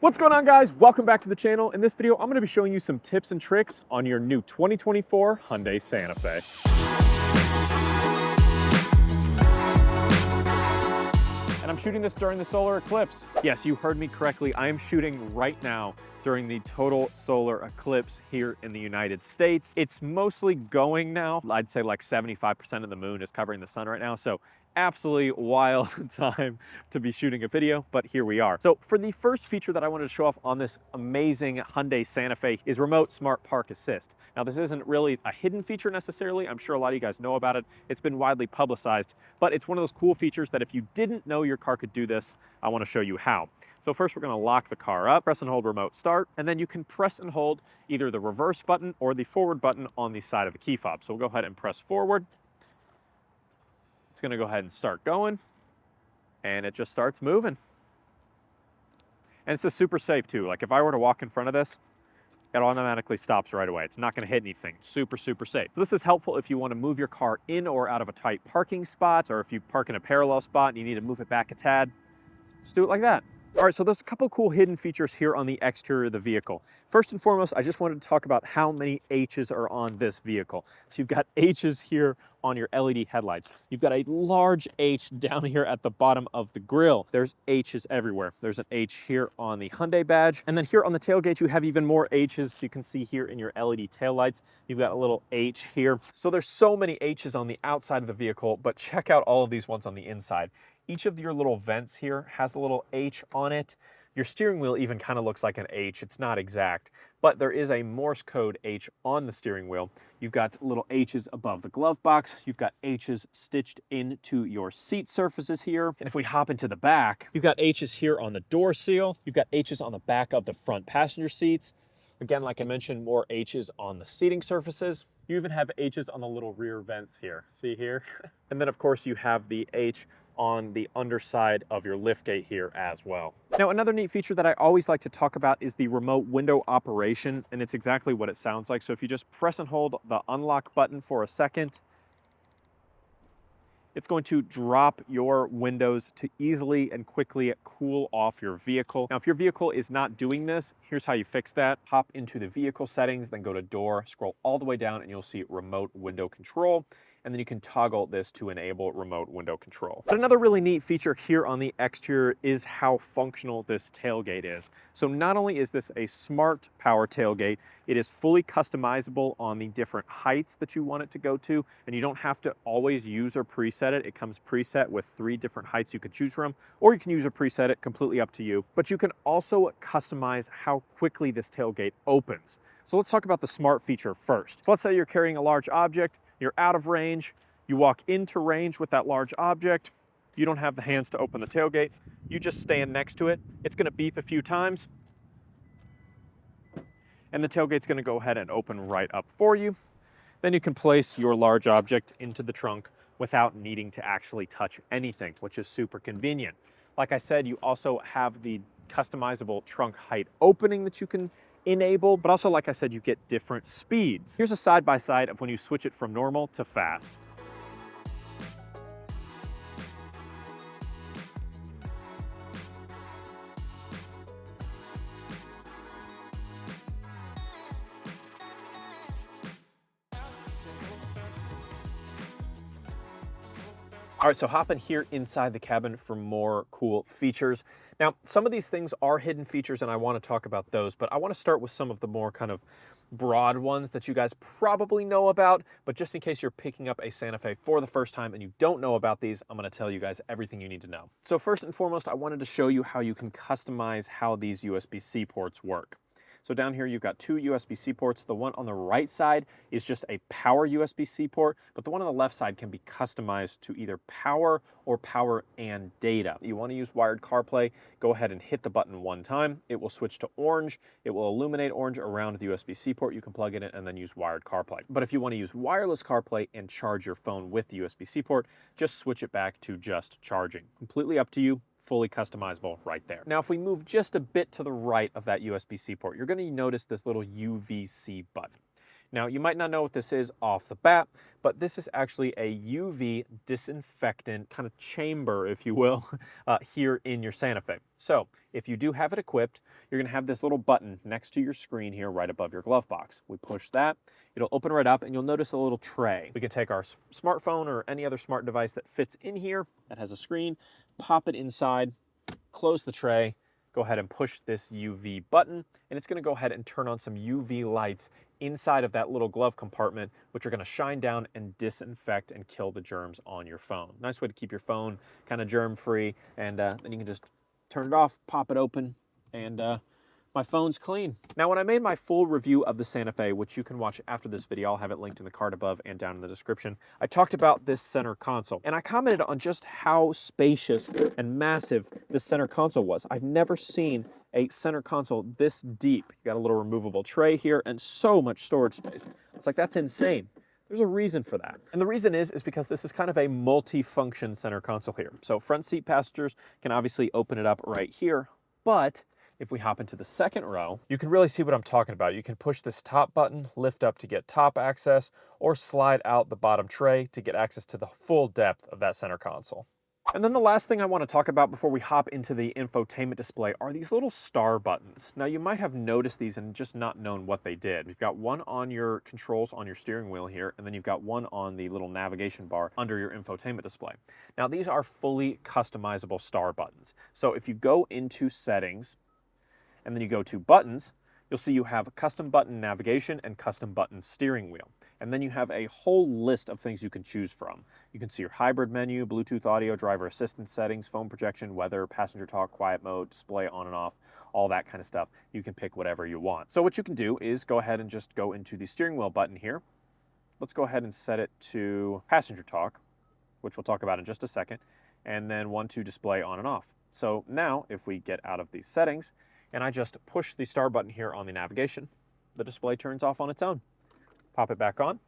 What's going on, guys? Welcome back to the channel. In this video, I'm going to be showing you some tips and tricks on your new 2024 Hyundai Santa Fe. And I'm shooting this during the solar eclipse. Yes, you heard me correctly. I am shooting right now during the total solar eclipse here in the United States. It's mostly going now. I'd say like 75% of the moon is covering the sun right now. So absolutely wild time to be shooting a video, but here we are. So for the first feature that I wanted to show off on this amazing Hyundai Santa Fe is remote smart park assist. Now this isn't really a hidden feature necessarily. I'm sure a lot of you guys know about it. It's been widely publicized, but it's one of those cool features that if you didn't know your car could do this, I want to show you how. So first we're going to lock the car up, press and hold remote start, and then you can press and hold either the reverse button or the forward button on the side of the key fob. So we'll go ahead and press forward. It's going to go ahead and start going, and it just starts moving. And it's just super safe too. Like if I were to walk in front of this, it automatically stops right away. It's not going to hit anything. Super, super safe. So this is helpful if you want to move your car in or out of a tight parking spot, or if you park in a parallel spot and you need to move it back a tad, just do it like that. All right, so there's a couple cool hidden features here on the exterior of the vehicle. First and foremost, I just wanted to talk about how many H's are on this vehicle. So you've got H's here on your LED headlights. You've got a large H down here at the bottom of the grille. There's H's everywhere. There's an H here on the Hyundai badge. And then here on the tailgate, you have even more H's. You can see here in your LED taillights, you've got a little H here. So there's so many H's on the outside of the vehicle, but check out all of these ones on the inside. Each of your little vents here has a little H on it. Your steering wheel even kind of looks like an H. It's not exact, but there is a Morse code H on the steering wheel. You've got little H's above the glove box. You've got H's stitched into your seat surfaces here. And if we hop into the back, you've got H's here on the door seal. You've got H's on the back of the front passenger seats. Again, like I mentioned, more H's on the seating surfaces. You even have H's on the little rear vents here. See here? And then of course you have the H on the underside of your liftgate here as well. Now, another neat feature that I always like to talk about is the remote window operation, and it's exactly what it sounds like. So if you just press and hold the unlock button for a second, it's going to drop your windows to easily and quickly cool off your vehicle. Now, if your vehicle is not doing this, here's how you fix that. Hop into the vehicle settings, then go to door, scroll all the way down, and you'll see remote window control. And then you can toggle this to enable remote window control. But another really neat feature here on the exterior is how functional this tailgate is. So not only is this a smart power tailgate, it is fully customizable on the different heights that you want it to go to, and you don't have to always use or preset it. It comes preset with 3 different heights you could choose from, or you can use or preset it, completely up to you. But you can also customize how quickly this tailgate opens. So let's talk about the smart feature first. So let's say you're carrying a large object, you're out of range, you walk into range with that large object, you don't have the hands to open the tailgate, you just stand next to it, it's gonna beep a few times, and the tailgate's gonna go ahead and open right up for you. Then you can place your large object into the trunk without needing to actually touch anything, which is super convenient. Like I said, you also have the customizable trunk height opening that you can enable, but also, like I said, you get different speeds. Here's a side-by-side of when you switch it from normal to fast. All right, so hopping here inside the cabin for more cool features. Now, some of these things are hidden features and I want to talk about those, but I want to start with some of the more kind of broad ones that you guys probably know about, but just in case you're picking up a Santa Fe for the first time and you don't know about these, I'm going to tell you guys everything you need to know. So first and foremost, I wanted to show you how you can customize how these USB-C ports work. So down here, you've got 2 USB-C ports. The one on the right side is just a power USB-C port, but the one on the left side can be customized to either power or power and data. You want to use wired CarPlay, go ahead and hit the button one time. It will switch to orange. It will illuminate orange around the USB-C port. You can plug it in and then use wired CarPlay. But if you want to use wireless CarPlay and charge your phone with the USB-C port, just switch it back to just charging. Completely up to you. Fully customizable right there. Now, if we move just a bit to the right of that USB-C port, you're going to notice this little UVC button. Now, you might not know what this is off the bat, but this is actually a UV disinfectant kind of chamber, if you will, here in your Santa Fe. So if you do have it equipped, you're gonna have this little button next to your screen here right above your glove box. We push that, it'll open right up and you'll notice a little tray. We can take our smartphone or any other smart device that fits in here that has a screen, pop it inside, close the tray, go ahead and push this UV button, and it's gonna go ahead and turn on some UV lights inside of that little glove compartment, which are gonna shine down and disinfect and kill the germs on your phone. Nice way to keep your phone kind of germ-free, and then you can just turn it off, pop it open, and my phone's clean. Now, when I made my full review of the Santa Fe, which you can watch after this video, I'll have it linked in the card above and down in the description, I talked about this center console, and I commented on just how spacious and massive this center console was. I've never seen a center console this deep. You got a little removable tray here and so much storage space. It's like, that's insane. There's a reason for that. And the reason is because this is kind of a multi-function center console here. So front seat passengers can obviously open it up right here, but if we hop into the second row, you can really see what I'm talking about. You can push this top button, lift up to get top access, or slide out the bottom tray to get access to the full depth of that center console. And then the last thing I want to talk about before we hop into the infotainment display are these little star buttons. Now, you might have noticed these and just not known what they did. We've got one on your controls on your steering wheel here, and then you've got one on the little navigation bar under your infotainment display. Now, these are fully customizable star buttons. So if you go into settings, and then you go to buttons, you'll see you have custom button navigation and custom button steering wheel. And then you have a whole list of things you can choose from. You can see your hybrid menu, Bluetooth audio, driver assistance settings, phone projection, weather, passenger talk, quiet mode, display on and off, all that kind of stuff. You can pick whatever you want. So what you can do is go ahead and just go into the steering wheel button here. Let's go ahead and set it to passenger talk, which we'll talk about in just a second, and then one to display on and off. So now if we get out of these settings, and I just push the star button here on the navigation, the display turns off on its own. Pop it back on,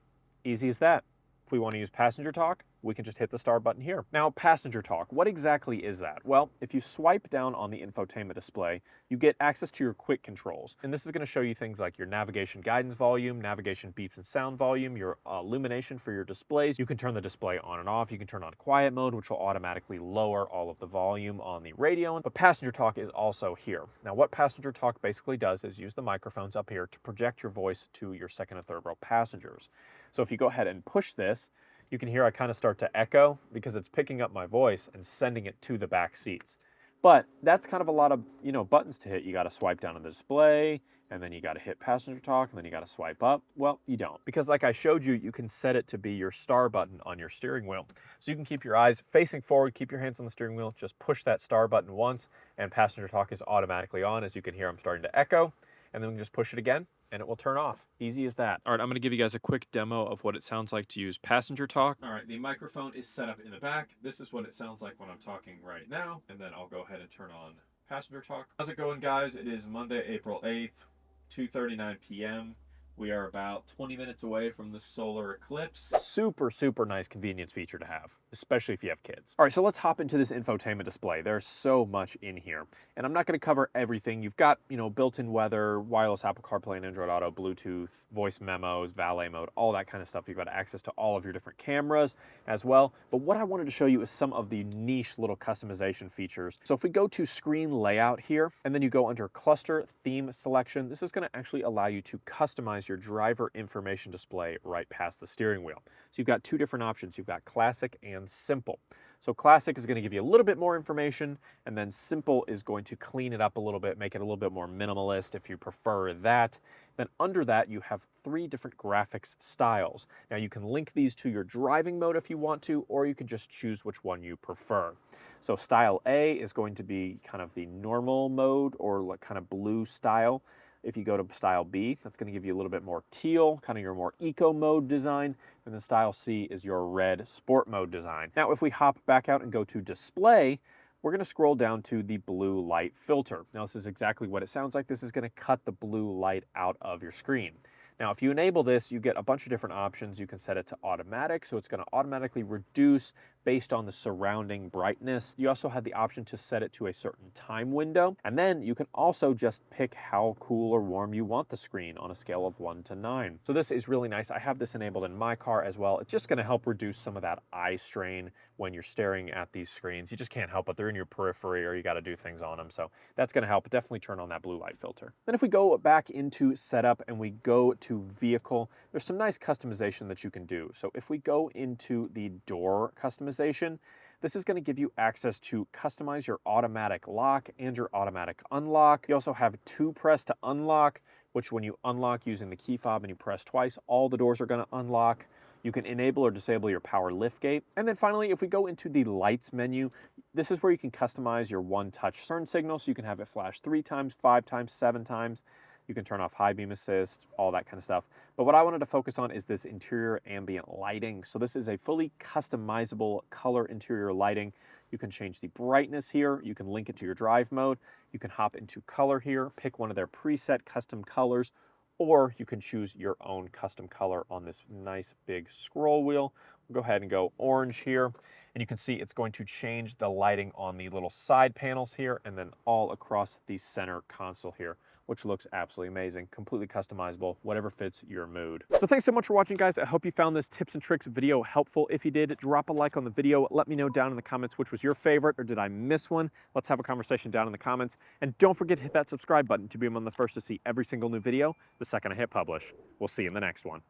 easy as that. If we want to use passenger talk, we can just hit the star button here. Now, passenger talk, what exactly is that? Well, if you swipe down on the infotainment display, you get access to your quick controls. And this is going to show you things like your navigation guidance volume, navigation beeps and sound volume, your illumination for your displays. You can turn the display on and off. You can turn on quiet mode, which will automatically lower all of the volume on the radio. But passenger talk is also here. Now, what passenger talk basically does is use the microphones up here to project your voice to your second and third row passengers. So if you go ahead and push this, you can hear I kind of start to echo because it's picking up my voice and sending it to the back seats. But that's kind of a lot of, buttons to hit. You got to swipe down on the display, and then you got to hit passenger talk, and then you got to swipe up. Well, you don't. Because like I showed you, you can set it to be your star button on your steering wheel. So you can keep your eyes facing forward, keep your hands on the steering wheel, just push that star button once, and passenger talk is automatically on. As you can hear, I'm starting to echo, and then we can just push it again, and it will turn off. Easy as that. All right, I'm gonna give you guys a quick demo of what it sounds like to use passenger talk. All right, the microphone is set up in the back. This is what it sounds like when I'm talking right now, and then I'll go ahead and turn on passenger talk. How's it going, guys? It is Monday, April 8th, 2:39 p.m. We are about 20 minutes away from the solar eclipse. Super, super nice convenience feature to have, especially if you have kids. All right, so let's hop into this infotainment display. There's so much in here, and I'm not gonna cover everything. You've got, built-in weather, wireless Apple CarPlay and Android Auto, Bluetooth, voice memos, valet mode, all that kind of stuff. You've got access to all of your different cameras as well. But what I wanted to show you is some of the niche little customization features. So if we go to screen layout here, and then you go under cluster theme selection, this is gonna actually allow you to customize your driver information display right past the steering wheel. So you've got two different options. You've got classic and simple. So classic is going to give you a little bit more information, and then simple is going to clean it up a little bit, make it a little bit more minimalist if you prefer that. Then under that, you have 3 different graphics styles. Now you can link these to your driving mode if you want to, or you can just choose which one you prefer. So style A is going to be kind of the normal mode, or like kind of blue style. If you go to style B, that's going to give you a little bit more teal, kind of your more eco mode design. And then style C is your red sport mode design. Now, if we hop back out and go to display, we're going to scroll down to the blue light filter. Now, this is exactly what it sounds like. This is going to cut the blue light out of your screen. Now, if you enable this, you get a bunch of different options. You can set it to automatic, so it's going to automatically reduce based on the surrounding brightness. You also have the option to set it to a certain time window, and then you can also just pick how cool or warm you want the screen on a scale of 1 to 9. So this is really nice. I have this enabled in my car as well. It's just going to help reduce some of that eye strain when you're staring at these screens. You just can't help it. They're in your periphery or you got to do things on them. So that's going to help. Definitely turn on that blue light filter. Then if we go back into setup and we go to vehicle, there's some nice customization that you can do. So if we go into the door customization, this is going to give you access to customize your automatic lock and your automatic unlock. You also have 2 press to unlock, which when you unlock using the key fob and you press twice, all the doors are going to unlock. You can enable or disable your power liftgate. And then finally, if we go into the lights menu, this is where you can customize your one-touch turn signal. So you can have it flash 3 times, 5 times, 7 times. You can turn off high beam assist, all that kind of stuff. But what I wanted to focus on is this interior ambient lighting. So this is a fully customizable color interior lighting. You can change the brightness here. You can link it to your drive mode. You can hop into color here, pick one of their preset custom colors, or you can choose your own custom color on this nice big scroll wheel. We'll go ahead and go orange here, and you can see it's going to change the lighting on the little side panels here and then all across the center console here, which looks absolutely amazing, completely customizable, whatever fits your mood. So thanks so much for watching, guys. I hope you found this tips and tricks video helpful. If you did, drop a like on the video. Let me know down in the comments which was your favorite, or did I miss one? Let's have a conversation down in the comments. And don't forget to hit that subscribe button to be among the first to see every single new video the second I hit publish. We'll see you in the next one.